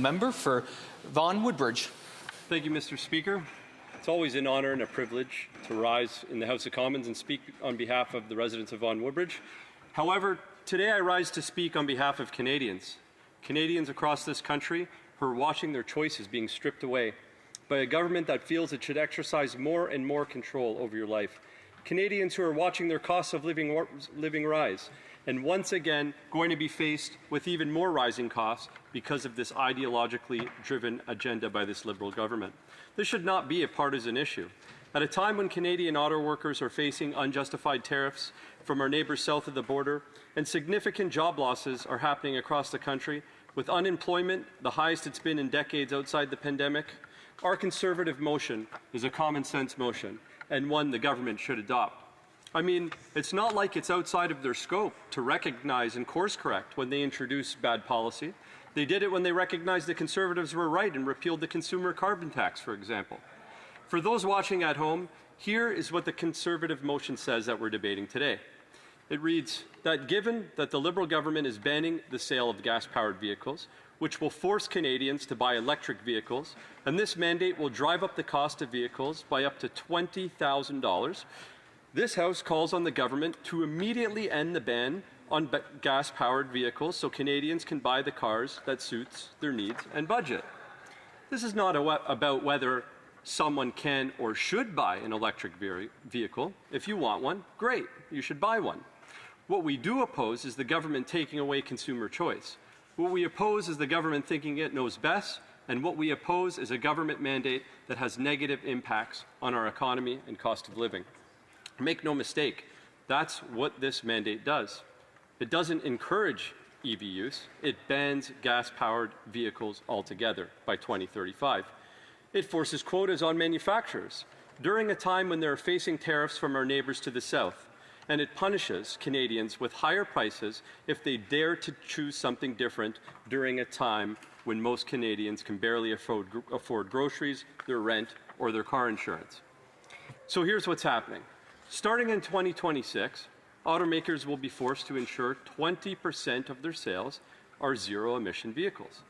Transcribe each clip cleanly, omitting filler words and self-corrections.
member for Vaughan Woodbridge. Thank you, Mr. Speaker. It's always an honour and a privilege to rise in the House of Commons and speak on behalf of the residents of Vaughan Woodbridge. However, today I rise to speak on behalf of Canadians. Canadians across this country who are watching their choices being stripped away by a government that feels it should exercise more and more control over your life. Canadians who are watching their costs of living rise and once again going to be faced with even more rising costs because of this ideologically driven agenda by this Liberal government. This should not be a partisan issue. At a time when Canadian auto workers are facing unjustified tariffs from our neighbours south of the border and significant job losses are happening across the country, with unemployment the highest it's been in decades outside the pandemic, our Conservative motion is a common sense motion and one the government should adopt. I mean, it's not like it's outside of their scope to recognize and course correct when they introduce bad policy. They did it when they recognized the Conservatives were right and repealed the consumer carbon tax, for example. For those watching at home, here is what the Conservative motion says that we're debating today. It reads that given that the Liberal government is banning the sale of gas-powered vehicles, which will force Canadians to buy electric vehicles, and this mandate will drive up the cost of vehicles by up to $20,000, this House calls on the government to immediately end the ban on gas-powered vehicles so Canadians can buy the cars that suits their needs and budget. This is not about whether someone can or should buy an electric vehicle. If you want one, great, you should buy one. What we do oppose is the government taking away consumer choice. What we oppose is the government thinking it knows best, and what we oppose is a government mandate that has negative impacts on our economy and cost of living. Make no mistake, that's what this mandate does. It doesn't encourage EV use, it bans gas-powered vehicles altogether by 2035. It forces quotas on manufacturers during a time when they're facing tariffs from our neighbours to the south, and it punishes Canadians with higher prices if they dare to choose something different during a time when most Canadians can barely afford groceries, their rent, or their car insurance. So here's what's happening. Starting in 2026, automakers will be forced to ensure 20% of their sales are zero-emission vehicles.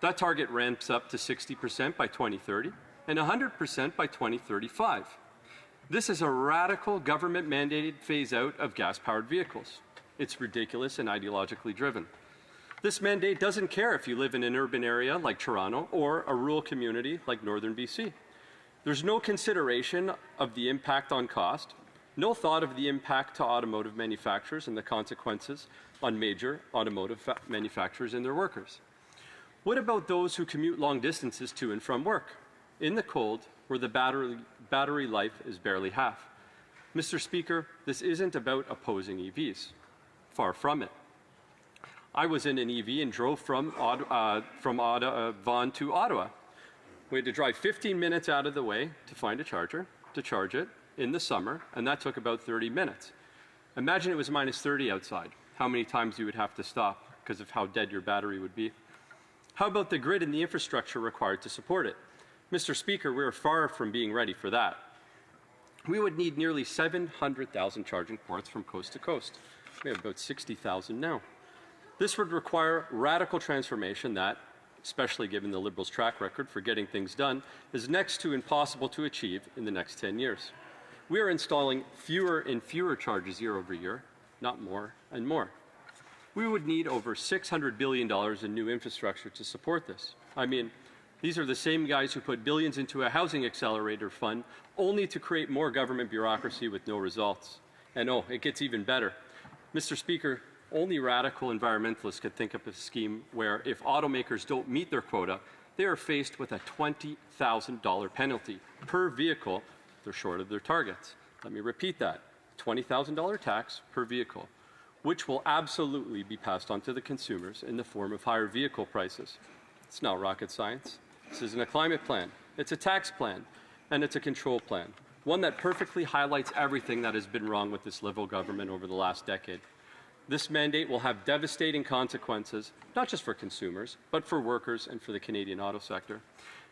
That target ramps up to 60% by 2030 and 100% by 2035. This is a radical government-mandated phase-out of gas-powered vehicles. It's ridiculous and ideologically driven. This mandate doesn't care if you live in an urban area like Toronto or a rural community like northern BC. There's no consideration of the impact on cost, no thought of the impact to automotive manufacturers and the consequences on major automotive manufacturers and their workers. What about those who commute long distances to and from work, in the cold, where the battery life is barely half? Mr. Speaker, this isn't about opposing EVs. Far from it. I was in an EV and drove from Vaughan to Ottawa. We had to drive 15 minutes out of the way to find a charger, to charge it in the summer, and that took about 30 minutes. Imagine it was minus 30 outside, how many times you would have to stop because of how dead your battery would be. How about the grid and the infrastructure required to support it? Mr. Speaker, we are far from being ready for that. We would need nearly 700,000 charging ports from coast to coast. We have about 60,000 now. This would require radical transformation that, especially given the Liberals' track record for getting things done, is next to impossible to achieve in the next 10 years. We are installing fewer and fewer charges year over year, not more and more. We would need over $600 billion in new infrastructure to support this. I mean, these are the same guys who put billions into a housing accelerator fund only to create more government bureaucracy with no results. And oh, it gets even better. Mr. Speaker, only radical environmentalists could think of a scheme where if automakers don't meet their quota, they are faced with a $20,000 penalty per vehicle if they're short of their targets. Let me repeat that, $20,000 tax per vehicle, which will absolutely be passed on to the consumers in the form of higher vehicle prices. It's not rocket science. This isn't a climate plan. It's a tax plan, and it's a control plan, one that perfectly highlights everything that has been wrong with this Liberal government over the last decade. This mandate will have devastating consequences, not just for consumers, but for workers and for the Canadian auto sector.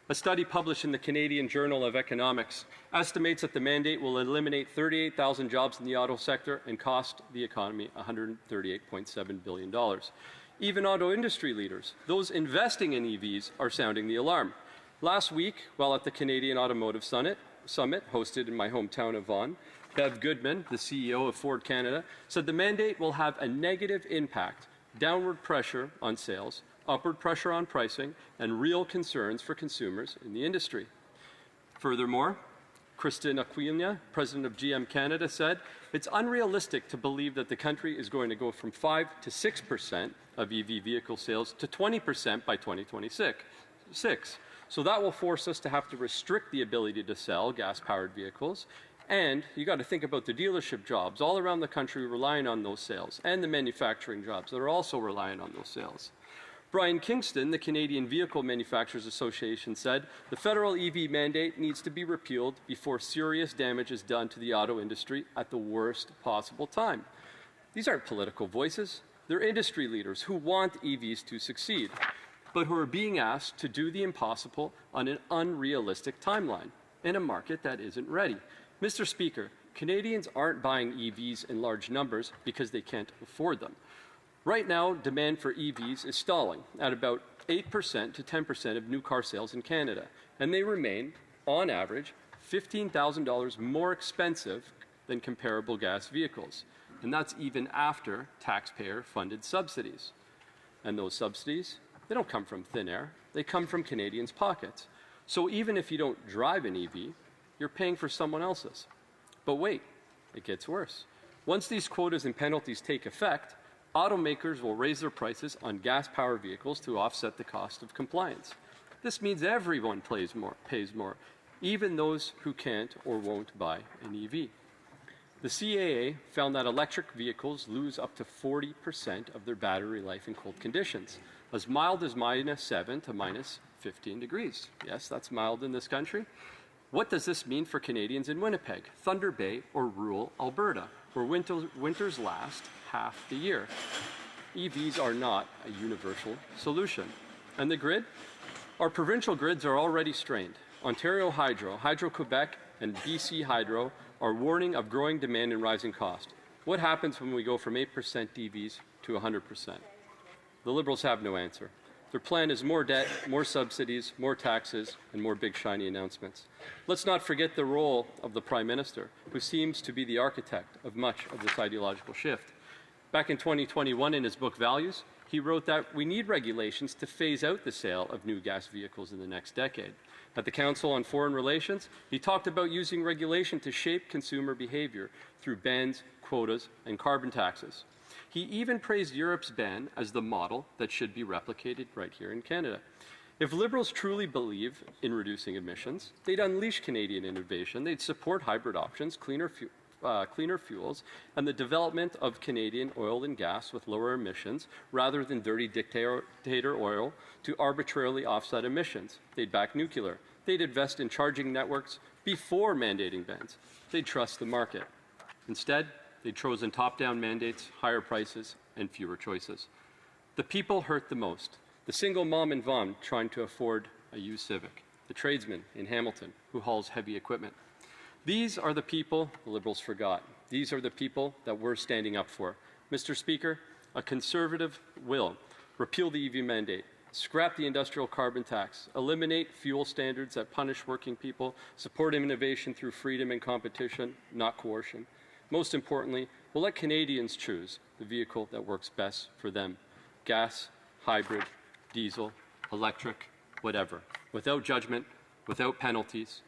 A study published in the Canadian Journal of Economics estimates that the mandate will eliminate 38,000 jobs in the auto sector and cost the economy $138.7 billion. Even auto industry leaders, those investing in EVs, are sounding the alarm. Last week, while at the Canadian Automotive Summit hosted in my hometown of Vaughan, Bev Goodman, the CEO of Ford Canada, said the mandate will have a negative impact, downward pressure on sales, upward pressure on pricing, and real concerns for consumers in the industry. Furthermore, Kristen Aquilina, president of GM Canada, said it's unrealistic to believe that the country is going to go from 5 to 6% of EV vehicle sales to 20% by 2026. So that will force us to have to restrict the ability to sell gas-powered vehicles. And you got to think about the dealership jobs all around the country relying on those sales, and the manufacturing jobs that are also relying on those sales. Brian Kingston, the Canadian Vehicle Manufacturers Association, said the federal EV mandate needs to be repealed before serious damage is done to the auto industry at the worst possible time. These aren't political voices. They're industry leaders who want EVs to succeed, but who are being asked to do the impossible on an unrealistic timeline in a market that isn't ready. Mr. Speaker, Canadians aren't buying EVs in large numbers because they can't afford them. Right now, demand for EVs is stalling at about 8% to 10% of new car sales in Canada, and they remain, on average, $15,000 more expensive than comparable gas vehicles. And that's even after taxpayer-funded subsidies. And those subsidies, they don't come from thin air. They come from Canadians' pockets. So even if you don't drive an EV, you're paying for someone else's. But wait, it gets worse. Once these quotas and penalties take effect, automakers will raise their prices on gas-powered vehicles to offset the cost of compliance. This means everyone pays more, even those who can't or won't buy an EV. The CAA found that electric vehicles lose up to 40% of their battery life in cold conditions, as mild as -7 to -15 degrees. Yes, that's mild in this country. What does this mean for Canadians in Winnipeg, Thunder Bay, or rural Alberta, where winters last half the year? EVs are not a universal solution. And the grid? Our provincial grids are already strained. Ontario Hydro, Hydro-Quebec, and BC Hydro are warning of growing demand and rising cost. What happens when we go from 8% EVs to 100%? The Liberals have no answer. Their plan is more debt, more subsidies, more taxes, and more big shiny announcements. Let's not forget the role of the Prime Minister, who seems to be the architect of much of this ideological shift. Back in 2021, in his book Values, he wrote that we need regulations to phase out the sale of new gas vehicles in the next decade. At the Council on Foreign Relations, he talked about using regulation to shape consumer behavior through bans, quotas, and carbon taxes. He even praised Europe's ban as the model that should be replicated right here in Canada. If Liberals truly believe in reducing emissions, they'd unleash Canadian innovation, they'd support hybrid options, cleaner fuels, and the development of Canadian oil and gas with lower emissions, rather than dirty dictator oil to arbitrarily offset emissions. They'd back nuclear. They'd invest in charging networks before mandating bans. They'd trust the market. Instead, they'd chosen top-down mandates, higher prices, and fewer choices. The people hurt the most. The single mom in Vaughan trying to afford a used Civic. The tradesman in Hamilton who hauls heavy equipment. These are the people the Liberals forgot. These are the people that we're standing up for. Mr. Speaker, a Conservative will repeal the EV mandate, scrap the industrial carbon tax, eliminate fuel standards that punish working people, support innovation through freedom and competition, not coercion. Most importantly, we'll let Canadians choose the vehicle that works best for them. Gas, hybrid, diesel, electric, whatever. Without judgment, without penalties,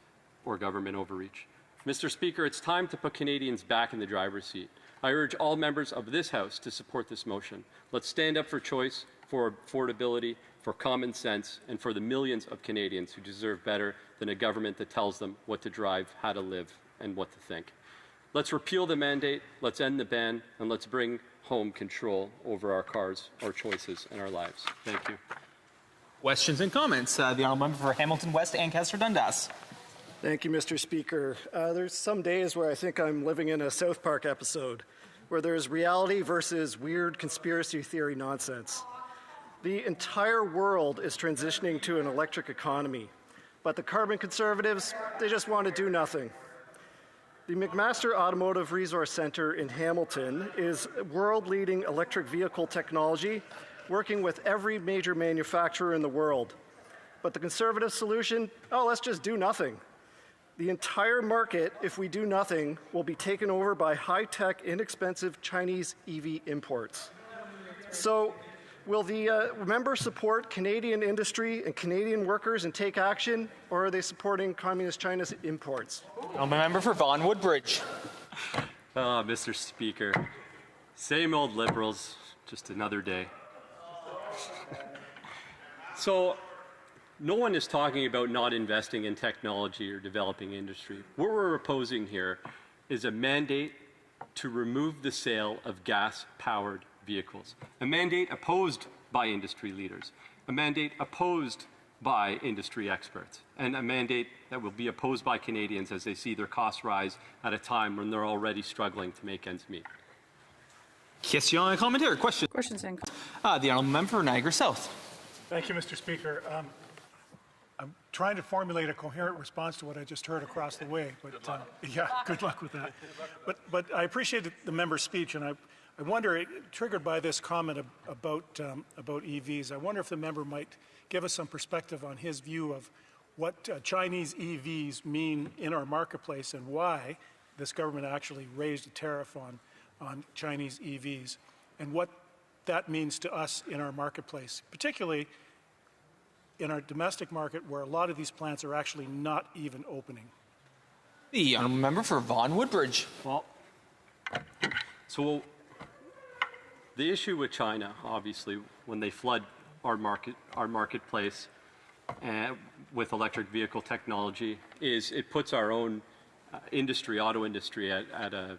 or government overreach. Mr. Speaker, it's time to put Canadians back in the driver's seat. I urge all members of this House to support this motion. Let's stand up for choice, for affordability, for common sense, and for the millions of Canadians who deserve better than a government that tells them what to drive, how to live, and what to think. Let's repeal the mandate, let's end the ban, and let's bring home control over our cars, our choices, and our lives. Thank you. Questions and comments? The Honourable Member for Hamilton West, Ancaster Dundas. Thank you, Mr. Speaker. There's some days where I think I'm living in a South Park episode, where there's reality versus weird conspiracy theory nonsense. The entire world is transitioning to an electric economy, but the carbon conservatives, they just want to do nothing. The McMaster Automotive Resource Centre in Hamilton is world-leading electric vehicle technology working with every major manufacturer in the world. But the Conservative solution, oh, let's just do nothing. The entire market, if we do nothing, will be taken over by high-tech, inexpensive Chinese EV imports. So will the members support Canadian industry and Canadian workers and take action, or are they supporting Communist China's imports? Honourable member for Vaughan Woodbridge. Mr. Speaker, same old Liberals, just another day. So, no one is talking about not investing in technology or developing industry. What we're opposing here is a mandate to remove the sale of gas-powered vehicles, a mandate opposed by industry leaders, a mandate opposed by industry experts, and a mandate that will be opposed by Canadians as they see their costs rise at a time when they're already struggling to make ends meet. Question and commentaire. Question. Questions and The honourable member for Niagara South. Thank you, Mr. Speaker. I'm trying to formulate a coherent response to what I just heard across the way, but yeah, good luck with that. But I appreciate the member's speech, and I wonder, triggered by this comment about EVs, I wonder if the member might give us some perspective on his view of what Chinese EVs mean in our marketplace and why this government actually raised a tariff on Chinese EVs, and what that means to us in our marketplace, particularly in our domestic market where a lot of these plants are actually not even opening. The honourable member for Vaughan Woodbridge. Well, so the issue with China, obviously, when they flood our marketplace with electric vehicle technology, is it puts our own industry, auto industry, at a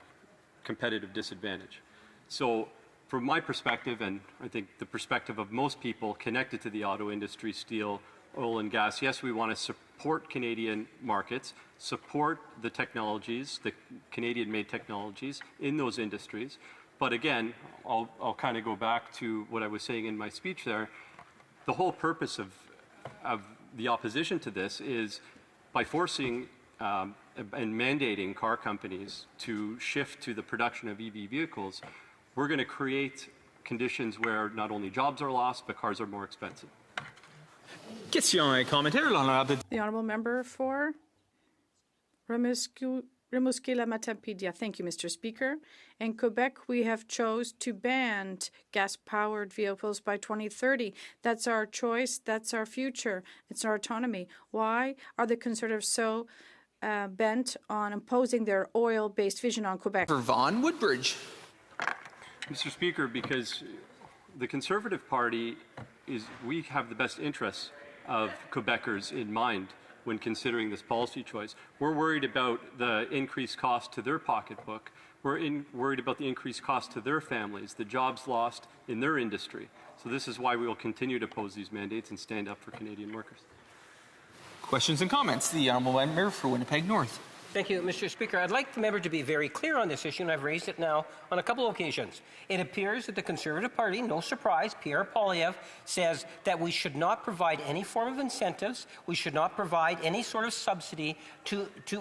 competitive disadvantage. So from my perspective, and I think the perspective of most people connected to the auto industry, steel, oil and gas, yes, we want to support Canadian markets, support the technologies, the Canadian-made technologies in those industries. But again, I'll kind of go back to what I was saying in my speech there. The whole purpose of the opposition to this is by forcing and mandating car companies to shift to the production of EV vehicles, we're going to create conditions where not only jobs are lost, but cars are more expensive. Question and commentaire. the honourable member for Rimouski-Lamatampedia. Thank you, Mr. Speaker. In Quebec, we have chose to ban gas-powered vehicles by 2030. That's our choice. That's our future. It's our autonomy. Why are the Conservatives so bent on imposing their oil-based vision on Quebec? For Vaughan Woodbridge. Mr. Speaker, because the Conservative Party we have the best interests of Quebecers in mind when considering this policy choice. We're worried about the increased cost to their pocketbook. We're worried about the increased cost to their families, the jobs lost in their industry. So this is why we will continue to oppose these mandates and stand up for Canadian workers. Questions and comments. The honourable member for Winnipeg North. Thank you, Mr. Speaker. I'd like the member to be very clear on this issue, and I've raised it now on a couple of occasions. It appears that the Conservative Party, no surprise, Pierre Poilievre, says that we should not provide any form of incentives, we should not provide any sort of subsidy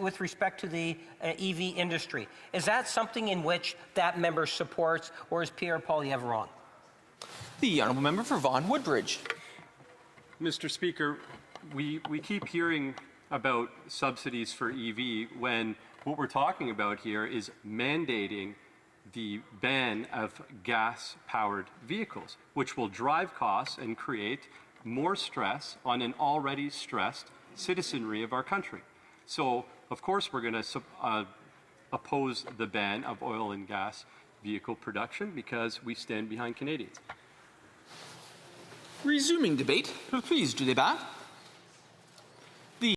with respect to the EV industry. Is that something in which that member supports, or is Pierre Poilievre wrong? The honourable member for Vaughan Woodbridge. Mr. Speaker, we keep hearing about subsidies for EV when what we're talking about here is mandating the ban of gas-powered vehicles, which will drive costs and create more stress on an already stressed citizenry of our country. So, of course, we're going to oppose the ban of oil and gas vehicle production because we stand behind Canadians. Resuming debate, reprise du débat.